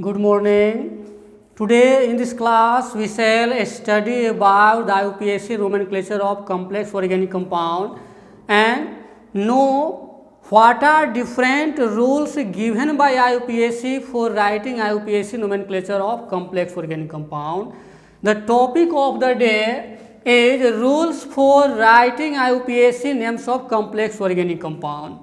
Good morning. Today in this class we shall study about the IUPAC nomenclature of complex organic compound and know what are different rules given by IUPAC for writing IUPAC nomenclature of complex organic compound. The topic of the day is rules for writing IUPAC names of complex organic compound.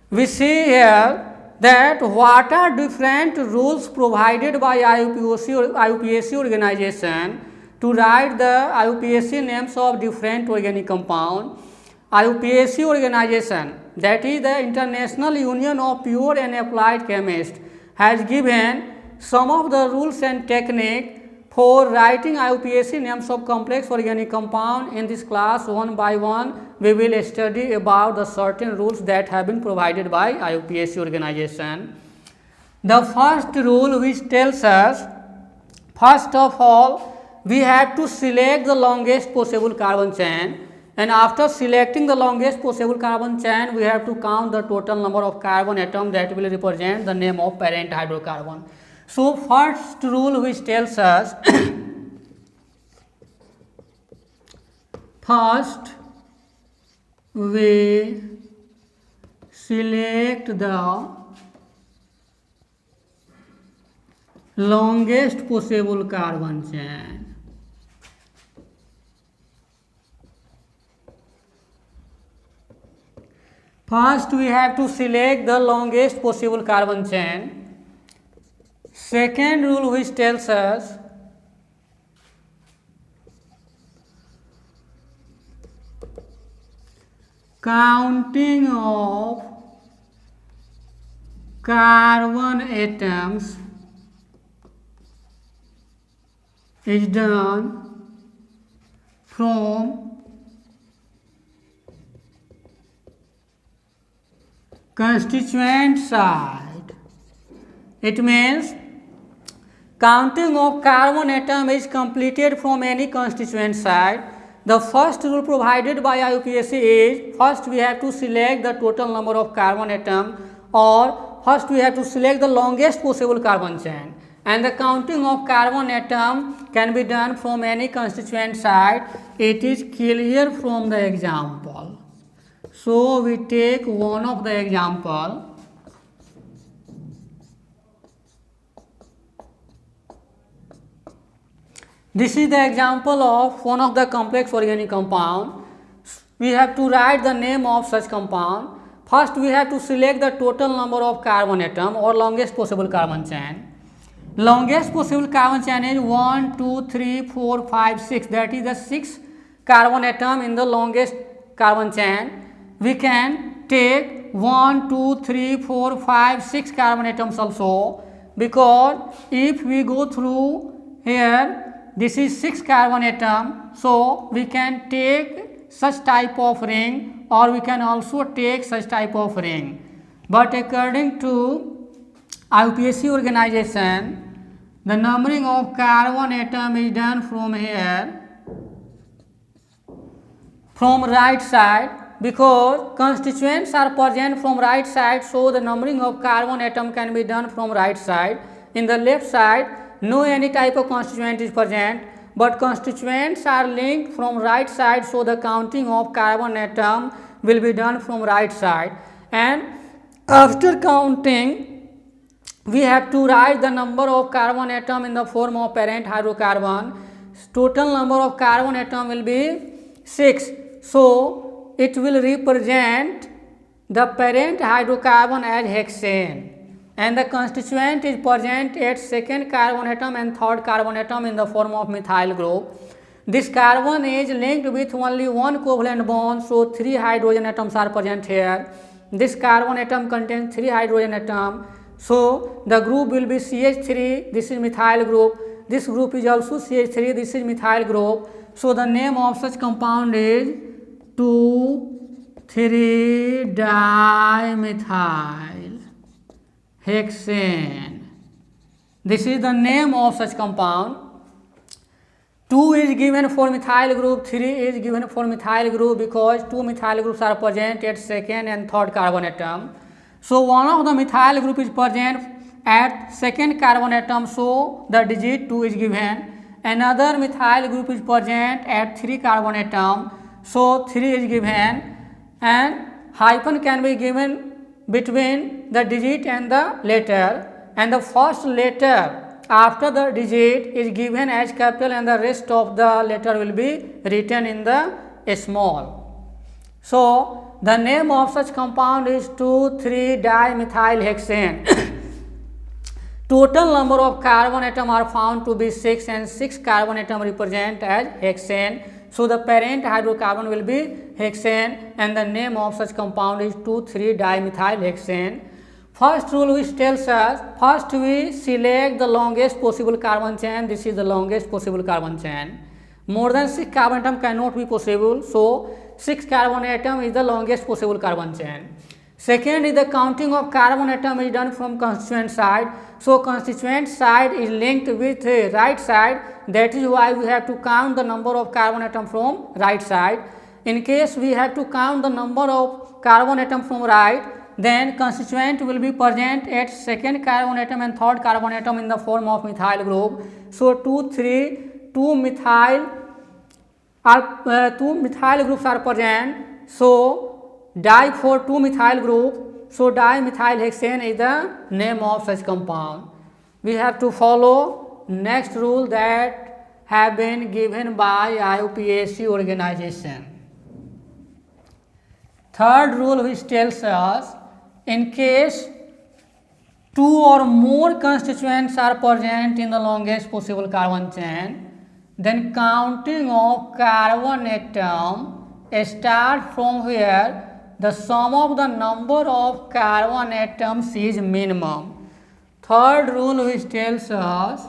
We see here that what are different rules provided by IUPAC organization to write the IUPAC names of different organic compound. IUPAC organization, that is the International Union of Pure and Applied Chemists, has given some of the rules and technique for writing IUPAC names of complex organic compound. In this class, one by one, we will study about the certain rules that have been provided by IUPAC organization. The first rule which tells us, first of all, we have to select the longest possible carbon chain, and after selecting the longest possible carbon chain, we have to count the total number of carbon atoms that will represent the name of parent hydrocarbon. So, first rule which tells us first we select the longest possible carbon chain. First we have to select the longest possible carbon chain. Second rule which tells us counting of carbon atoms is done from constituent side. It means counting of carbon atom is completed from any constituent side. The first rule provided by IUPAC is first we have to select the total number of carbon atom, or first we have to select the longest possible carbon chain, and the counting of carbon atom can be done from any constituent side. It is clear from the example. So we take one of the example. This is the example of one of the complex organic compound. We have to write the name of such compound. First we have to select the total number of carbon atom or longest possible carbon chain. Longest possible carbon chain is 1, 2, 3, 4, 5, 6. That is the 6 carbon atom in the longest carbon chain. We can take 1, 2, 3, 4, 5, 6 carbon atoms also, because if we go through here, this is 6 carbon atom, so we can take such type of ring, or we can also take such type of ring. But according to IUPAC organization, the numbering of carbon atom is done from here, from right side, because constituents are present from right side, so the numbering of carbon atom can be done from right side. In the left side, no any type of constituent is present, but constituents are linked from right side, so the counting of carbon atom will be done from right side. And after counting, we have to write the number of carbon atom in the form of parent hydrocarbon. Total number of carbon atom will be 6, so it will represent the parent hydrocarbon as hexane, and the constituent is present at second carbon atom and third carbon atom in the form of methyl group. This carbon is linked with only one covalent bond, so 3 hydrogen atoms are present here. This carbon atom contains 3 hydrogen atoms, so the group will be CH3. This is methyl group. This group is also CH3. This is methyl group. So the name of such compound is 2,3-dimethyl hexane. This is the name of such compound. 2 is given for methyl group, 3 is given for methyl group, because 2 methyl groups are present at second and third carbon atom. So one of the methyl group is present at second carbon atom, so the digit 2 is given. Another methyl group is present at 3 carbon atom, so 3 is given, and hyphen can be given between the digit and the letter, and the first letter after the digit is given as capital and the rest of the letter will be written in the small. So the name of such compound is 2,3-dimethylhexane. Total number of carbon atoms are found to be 6, and 6 carbon atoms represent as hexane. So the parent hydrocarbon will be hexane, and the name of such compound is 2,3-dimethylhexane. First rule which tells us, first we select the longest possible carbon chain. This is the longest possible carbon chain. More than 6 carbon atom cannot be possible, so 6 carbon atom is the longest possible carbon chain. Second is the counting of carbon atom is done from constituent side. So constituent side is linked with right side. That is why we have to count the number of carbon atom from right side. In case we have to count the number of carbon atom from right, then constituent will be present at second carbon atom and third carbon atom in the form of methyl group. So 2 methyl groups are present. So di for 2 methyl group, so dimethylhexane is the name of such compound. We have to follow next rule that have been given by IUPAC organization. Third rule which tells us, in case 2 or more constituents are present in the longest possible carbon chain, then counting of carbon atom start from where the sum of the number of carbon atoms is minimum. Third rule which tells us,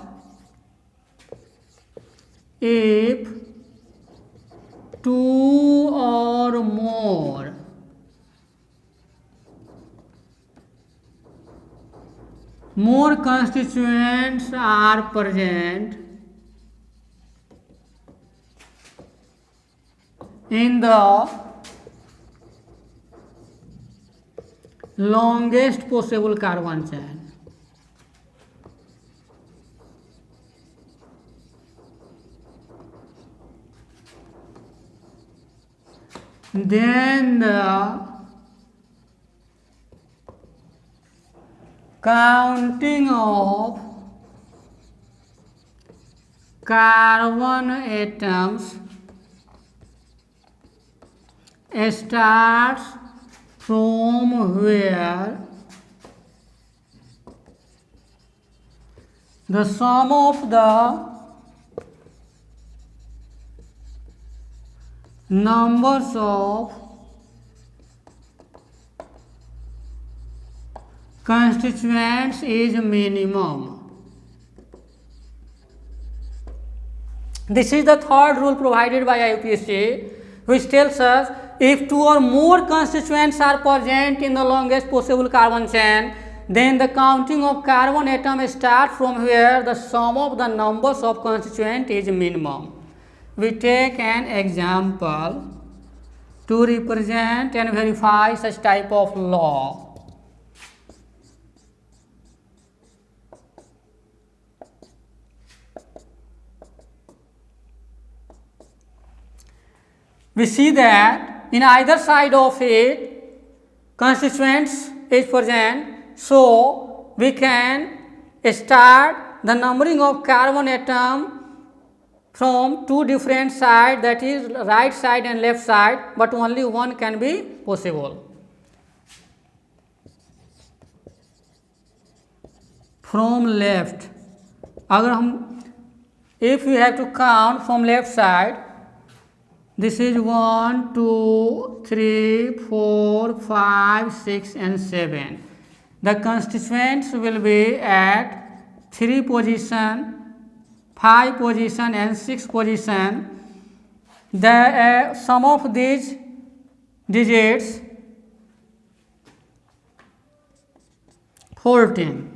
if 2 or more constituents are present in the longest possible carbon chain, then the counting of carbon atoms starts from where the sum of the numbers of constituents is minimum. This is the third rule provided by IUPAC, which tells us, if 2 or more constituents are present in the longest possible carbon chain, then the counting of carbon atom starts from where the sum of the numbers of constituents is minimum. We take an example to represent and verify such type of law. We see that in either side of it constituents is present, so we can start the numbering of carbon atom from 2 different sides, that is right side and left side, but only one can be possible. From left, if we have to count from left side, this is 1, 2, 3, 4, 5, 6 and 7. The constituents will be at 3 position, 5 position and 6 position. The sum of these digits 14.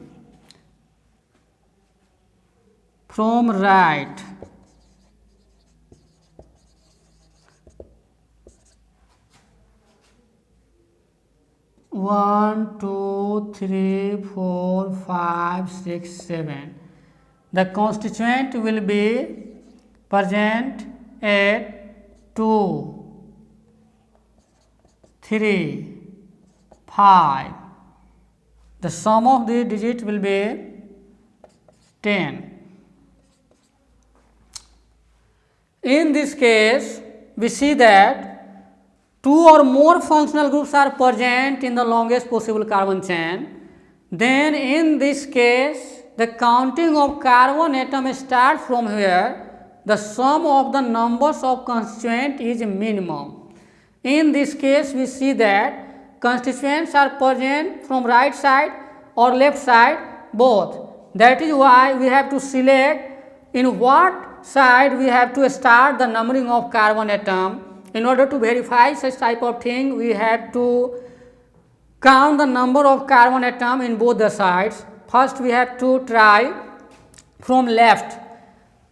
From right, 1, 1, 2, 3, 4, 5, 6, 7. The constituent will be present at 2, 3, 5. The sum of the digit will be 10. In this case, we see that two or more functional groups are present in the longest possible carbon chain. Then in this case, the counting of carbon atom starts from where the sum of the numbers of constituents is minimum. In this case, we see that constituents are present from right side or left side, both. That is why we have to select in what side we have to start the numbering of carbon atom. In order to verify such type of thing, we have to count the number of carbon atom in both the sides. First, we have to try from left.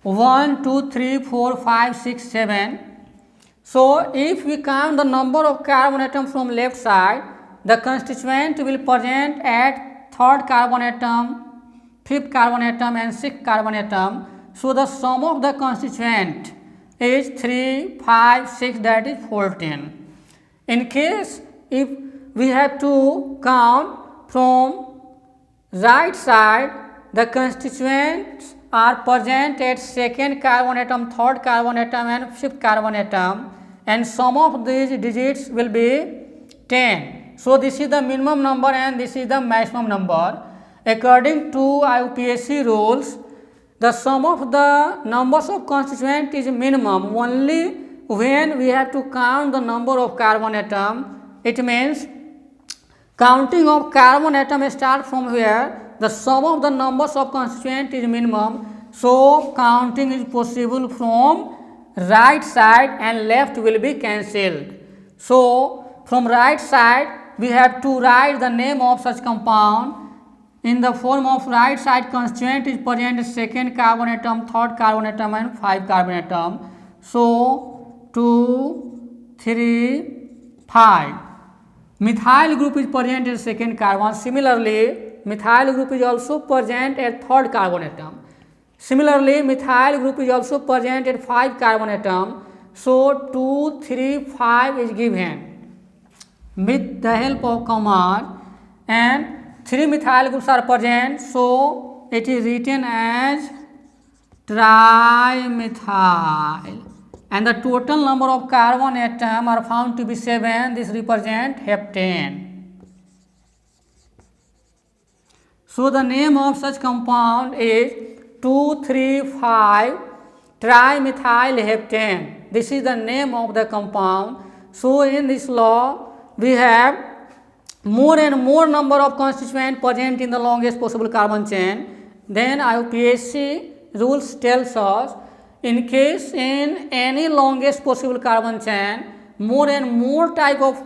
1, 2, 3, 4, 5, 6, 7. So, if we count the number of carbon atom from left side, the constituent will present at third carbon atom, fifth carbon atom and sixth carbon atom. So, the sum of the constituent is 3, 5, 6, that is 14. In case if we have to count from right side, the constituents are present at second carbon atom, third carbon atom and fifth carbon atom, and sum of these digits will be 10. So, this is the minimum number and this is the maximum number. According to IUPAC rules, the sum of the numbers of constituents is minimum only when we have to count the number of carbon atom. It means counting of carbon atom starts from where the sum of the numbers of constituents is minimum. So, counting is possible from right side and left will be cancelled. So, from right side we have to write the name of such compound. In the form of right side constituent is present second carbon atom, third carbon atom and 5 carbon atom. So, 2, 3, 5. Methyl group is present at second carbon. Similarly, methyl group is also present at third carbon atom. Similarly, methyl group is also present at 5 carbon atom. So, 2, 3, 5 is given with the help of commas, and 3 methyl groups are present, so it is written as trimethyl, and the total number of carbon atom are found to be 7. This represents heptane. So, the name of such compound is 2,3,5 trimethyl heptane. This is the name of the compound. So, in this law, we have more and more number of constituents present in the longest possible carbon chain. Then IUPAC rules tells us, in case in any longest possible carbon chain, more and more type of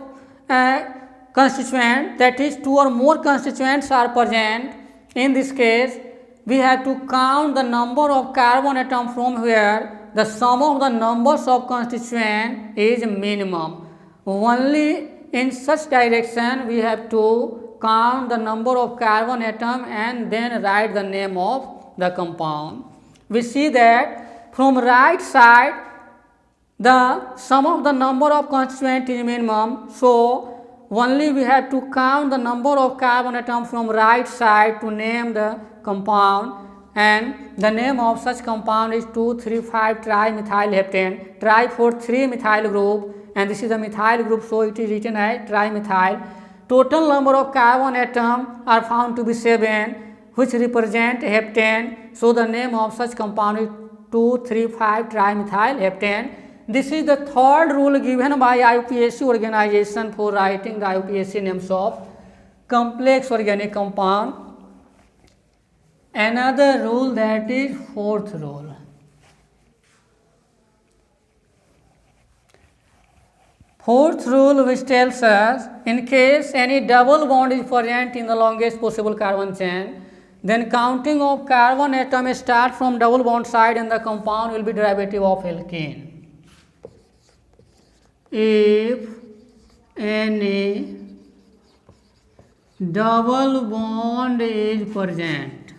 constituent, that is 2 or more constituents are present. In this case, we have to count the number of carbon atom from where the sum of the numbers of constituent is minimum. Only in such direction we have to count the number of carbon atom and then write the name of the compound. We see that from right side the sum of the number of constituent is minimum, so only we have to count the number of carbon atom from right side to name the compound, and the name of such compound is 2,3,5 trimethyl heptane. Tri for 3 methyl group, and this is the methyl group, so it is written as trimethyl. Total number of carbon atom are found to be 7, which represent heptane. So, the name of such compound is 2,3,5 trimethyl heptane. This is the third rule given by IUPAC organization for writing the IUPAC names of complex organic compound. Another rule, that is fourth rule. Fourth rule, which tells us, in case any double bond is present in the longest possible carbon chain, then counting of carbon atom start from double bond side and the compound will be derivative of alkene. If any double bond is present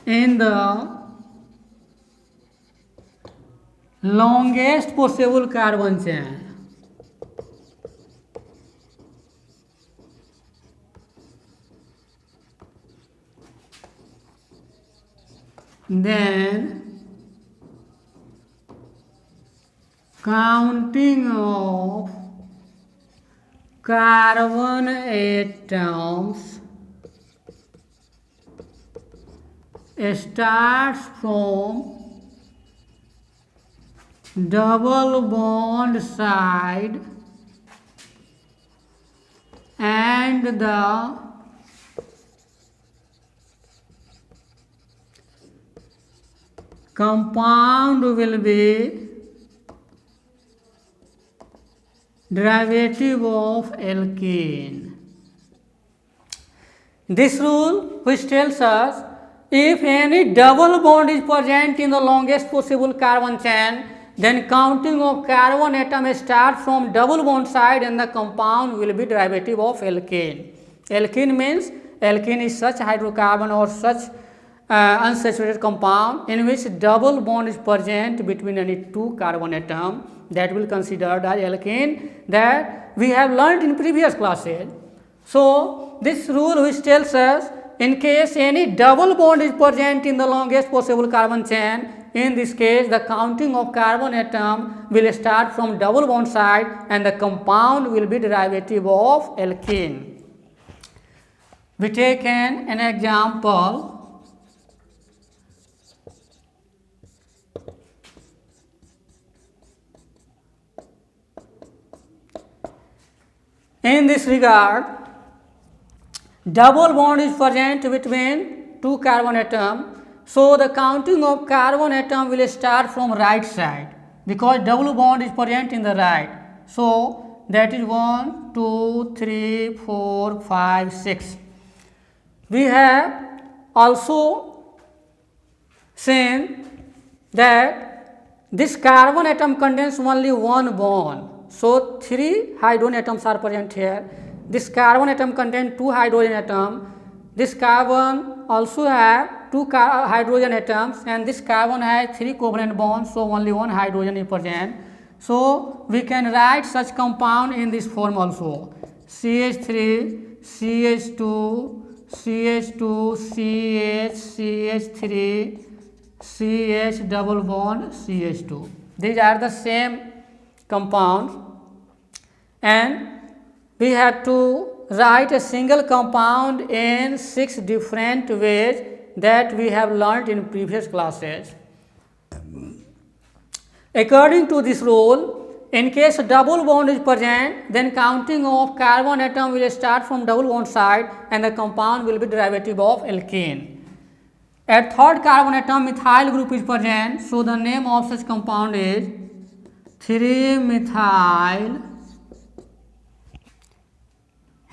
in the longest possible carbon chain. Then counting of carbon atoms starts from double bond side and the compound will be derivative of alkene. This rule which tells us if any double bond is present in the longest possible carbon chain, then counting of carbon atom starts from double bond side and the compound will be derivative of alkene. Alkene means alkene is such hydrocarbon or such unsaturated compound in which double bond is present between any two carbon atom, that will considered as alkene, that we have learned in previous classes. So this rule which tells us in case any double bond is present in the longest possible carbon chain, in this case the counting of carbon atom will start from double bond side and the compound will be derivative of alkene. We take an example. In this regard, double bond is present between two carbon atom, so the counting of carbon atom will start from right side because double bond is present in the right. So that is 1, 2, 3, 4, 5, 6. We have also seen that this carbon atom contains only one bond. So 3 hydrogen atoms are present here. This carbon atom contains 2 hydrogen atoms. This carbon also have 2 hydrogen atoms and this carbon has 3 covalent bonds, so only 1 hydrogen is present. So we can write such compound in this form also. CH3, CH2, CH2, CH, CH3, CH double bond, CH2. These are the same compounds and we have to write a single compound in 6 different ways that we have learnt in previous classes. According to this rule, in case a double bond is present, then counting of carbon atom will start from double bond side and the compound will be derivative of alkene. At third carbon atom methyl group is present, so the name of such compound is 3-methyl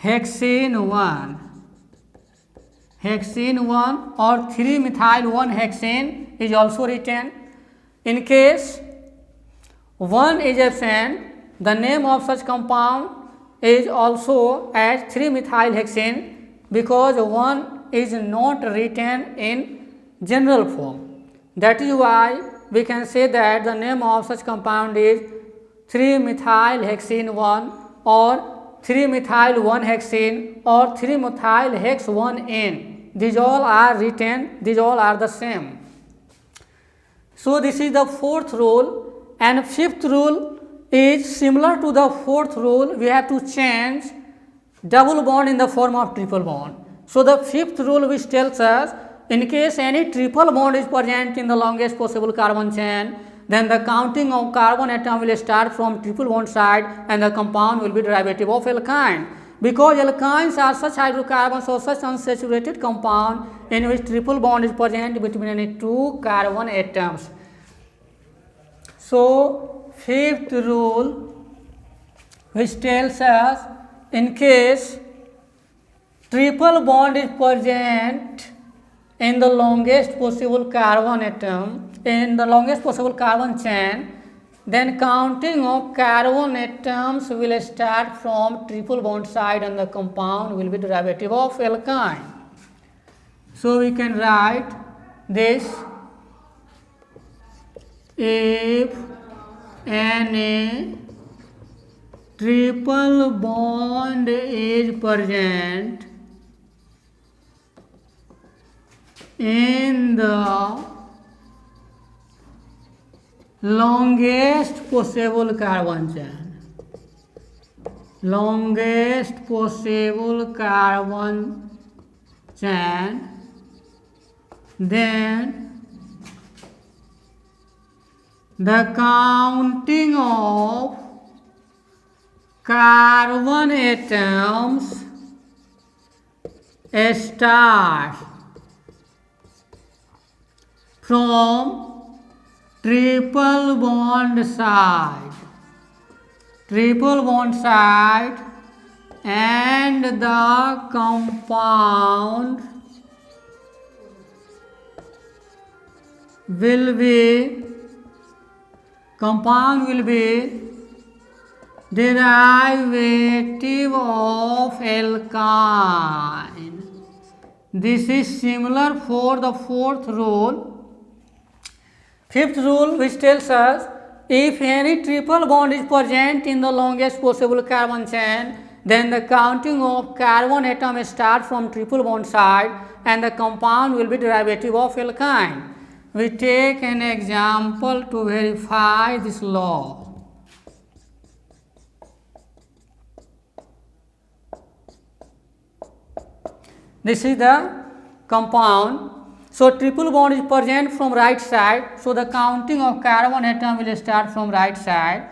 hexane 1. Hexane 1 or 3-methyl 1-hexane is also written. In case 1 is absent, the name of such compound is also as 3-methyl hexane because 1 is not written in general form. That is why we can say that the name of such compound is 3-methyl hexane 1 or 3-methyl 1-hexane or 3-methyl hex 1N. These all are written, these all are the same. So this is the fourth rule, and fifth rule is similar to the fourth rule. We have to change double bond in the form of triple bond. So the fifth rule which tells us in case any triple bond is present in the longest possible carbon chain, then the counting of carbon atom will start from triple bond side and the compound will be derivative of alkyne. Because alkynes are such hydrocarbons or such unsaturated compound in which triple bond is present between any two carbon atoms. So fifth rule which tells us in case triple bond is present in the longest possible carbon atom, in the longest possible carbon chain, then counting of carbon atoms will start from triple bond side and the compound will be derivative of alkyne. So we can write this: if Na triple bond is present in the longest possible carbon chain, longest possible carbon chain, then the counting of carbon atoms starts from triple bond side, and the compound will be derivative of alkyne. This is similar for the fourth rule. Fifth rule, which tells us if any triple bond is present in the longest possible carbon chain, then the counting of carbon atom starts from triple bond side and the compound will be derivative of alkyne. We take an example to verify this law. This is the compound. So triple bond is present from right side. So the counting of carbon atom will start from right side.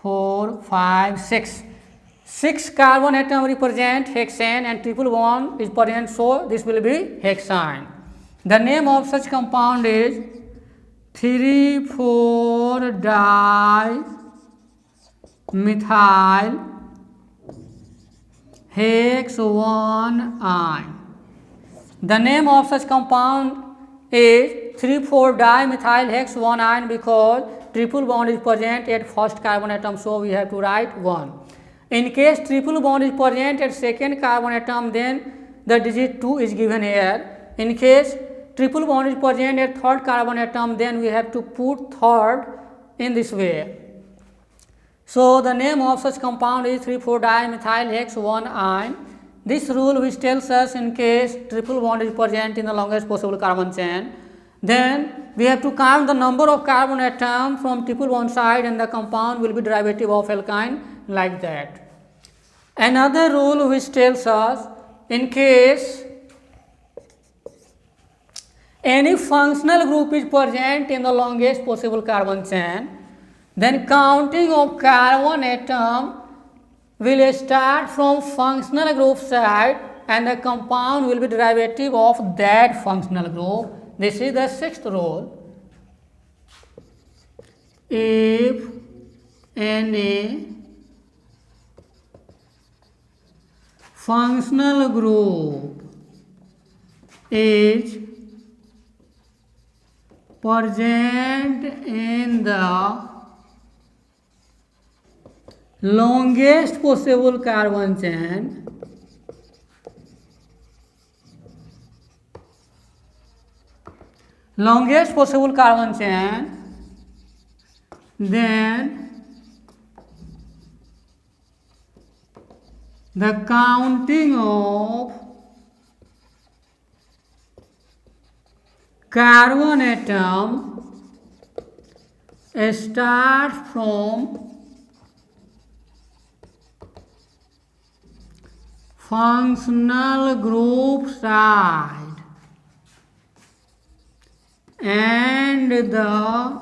4, 5, 6. 6 carbon atom represent hexane and triple bond is present. So this will be hexane. The name of such compound is 3,4-dimethyl hex-1-ine. The name of such compound is 3,4-dimethyl hex-1-ine because triple bond is present at first carbon atom, so we have to write 1. In case triple bond is present at second carbon atom, then the digit 2 is given here. In case triple bond is present at third carbon atom, then we have to put third in this way. So the name of such compound is 3,4-dimethyl hex-1-ine. This rule which tells us in case triple bond is present in the longest possible carbon chain, then we have to count the number of carbon atoms from triple bond side and the compound will be derivative of alkyne like that. Another rule which tells us in case any functional group is present in the longest possible carbon chain, then counting of carbon atom will start from functional group side and the compound will be derivative of that functional group. This is the sixth rule. If any functional group is present in the longest possible carbon chain, then the counting of carbon atom starts from functional group side and the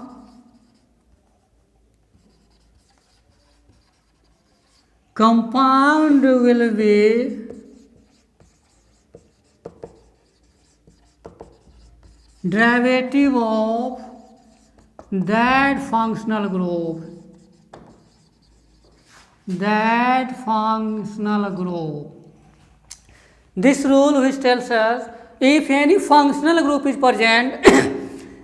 compound will be derivative of that functional group. This rule which tells us if any functional group is present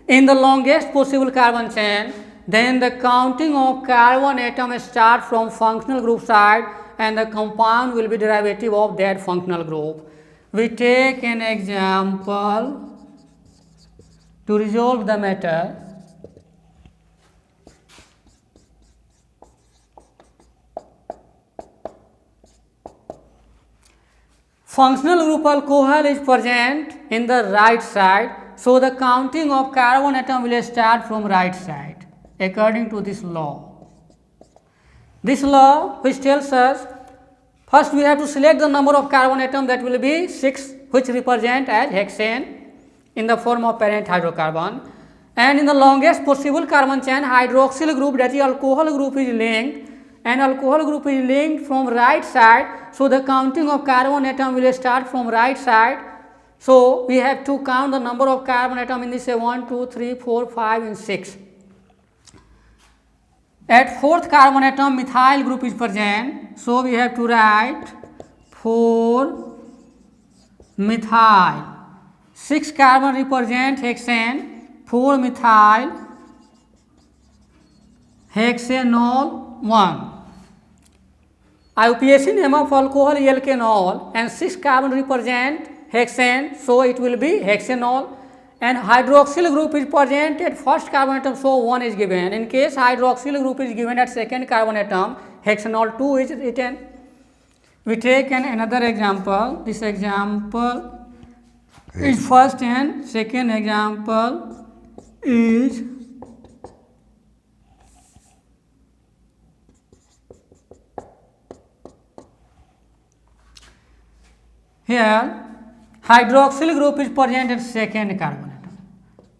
in the longest possible carbon chain, then the counting of carbon atom start from functional group side and the compound will be derivative of that functional group. We take an example to resolve the matter. Functional group alcohol is present in the right side, so the counting of carbon atom will start from right side according to this law. This law which tells us first we have to select the number of carbon atom, that will be 6, which represent as hexane in the form of parent hydrocarbon, and in the longest possible carbon chain hydroxyl group, that is alcohol group, is linked, and alcohol group is linked from right side. So the counting of carbon atom will start from right side. So we have to count the number of carbon atom in this 1, 2, 3, 4, 5 and 6. At fourth carbon atom methyl group is present, so we have to write 4 methyl. 6 carbon represent hexane, 4 methyl hexanol 1. IUPAC name of alcohol is alkanol and 6 carbon represent hexane, so it will be hexanol, and hydroxyl group is present at first carbon atom, so 1 is given. In case hydroxyl group is given at second carbon atom, hexanol 2 is written. We take another example. This example is first, and second example is here hydroxyl group is present at second carbon atom.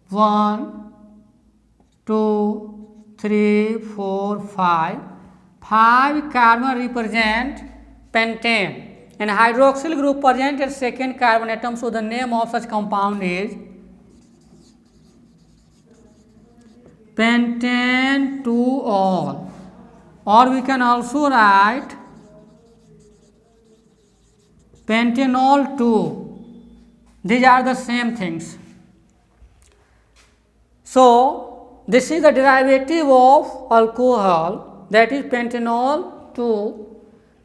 1, 2, 3, 4, 5. 5 carbon represent pentane, and hydroxyl group present at second carbon atom, so the name of such compound is pentane 2-ol, or we can also write pentanol 2. These are the same things. So this is the derivative of alcohol, that is pentanol 2.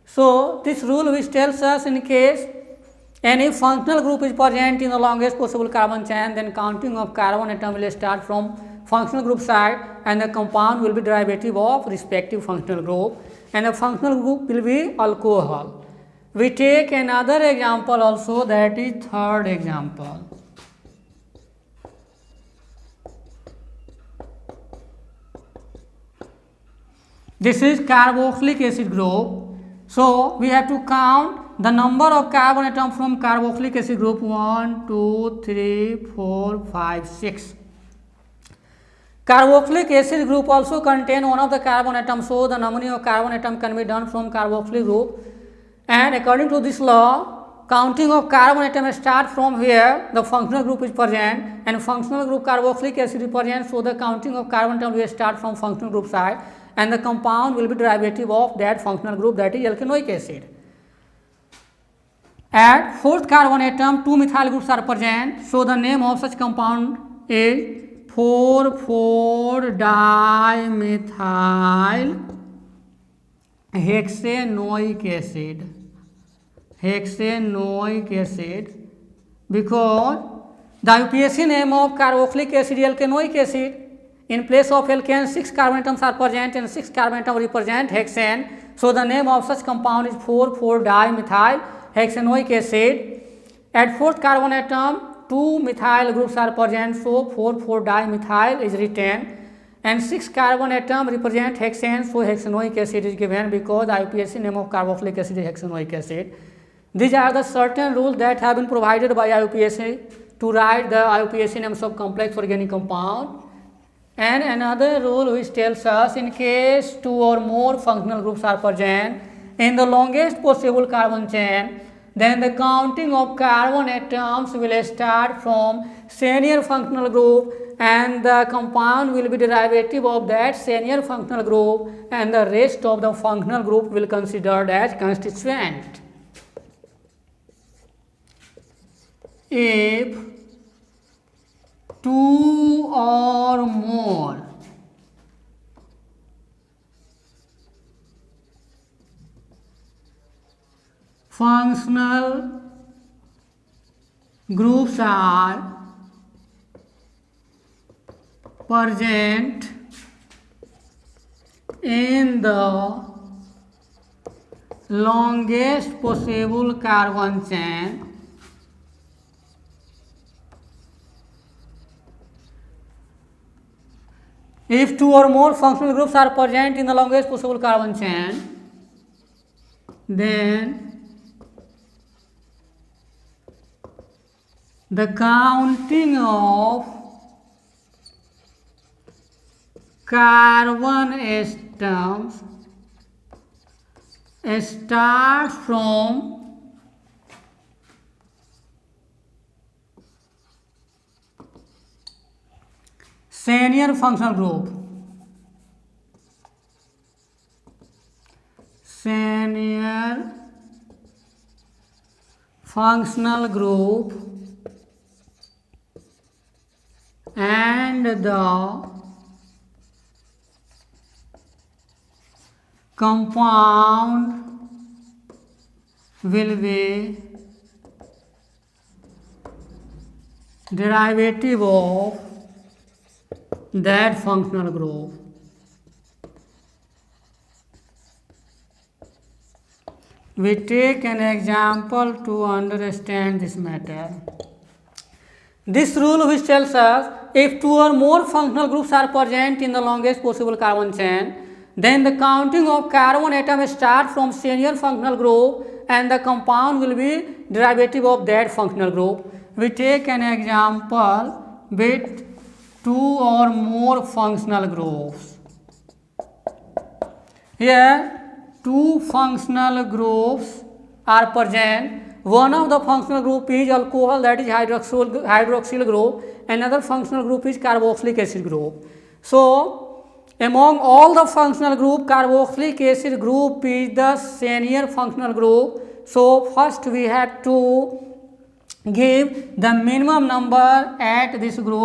So this rule which tells us in case any functional group is present in the longest possible carbon chain, then counting of carbon atom will start from functional group side and the compound will be derivative of respective functional group, and the functional group will be alcohol. We take another example also, that is third example. This is carboxylic acid group. So we have to count the number of carbon atom from carboxylic acid group 1, 2, 3, 4, 5, 6. Carboxylic acid group also contain one of the carbon atom, so the nomenclature of carbon atom can be done from carboxylic group. And according to this law, counting of carbon atom start from here, the functional group is present, and functional group carboxylic acid is present, so the counting of carbon atom will start from functional group side, and the compound will be derivative of that functional group, that is alkanoic acid. At fourth carbon atom, 2 methyl groups are present, so the name of such compound is 4,4-dimethyl hexanoic acid. Hexanoic acid, because the IUPAC name of carboxylic acid is alkanoic acid. In place of alkane, 6 carbon atoms are present and 6 carbon atoms represent hexane. So the name of such compound is 4,4-dimethyl hexanoic acid. At fourth carbon atom, 2 methyl groups are present, so 4,4-dimethyl is written, and 6 carbon atom represent hexane, so hexanoic acid is given, because the IUPAC name of carboxylic acid is hexanoic acid. These are the certain rules that have been provided by IUPAC to write the IUPAC names of complex organic compound. And another rule which tells us in case 2 or more functional groups are present in the longest possible carbon chain, then the counting of carbon atoms will start from senior functional group, and the compound will be derivative of that senior functional group, and the rest of the functional group will be considered as constituent. If 2 or more functional groups are present in the longest possible carbon chain if two or more functional groups are present in the longest possible carbon chain, then the counting of carbon atoms starts from senior functional group. Senior functional group and the compound will be derivative of that functional group. We take an example to understand this matter. This rule which tells us if two or more functional groups are present in the longest possible carbon chain, then the counting of carbon atoms start from senior functional group and the compound will be derivative of that functional group. We take an example with two or more functional groups. Here two functional groups are present. One of the functional group is alcohol, that is hydroxyl group. Another functional group is carboxylic acid group. So among all the functional group, carboxylic acid group is the senior functional group. So first we have to give the minimum number at this group.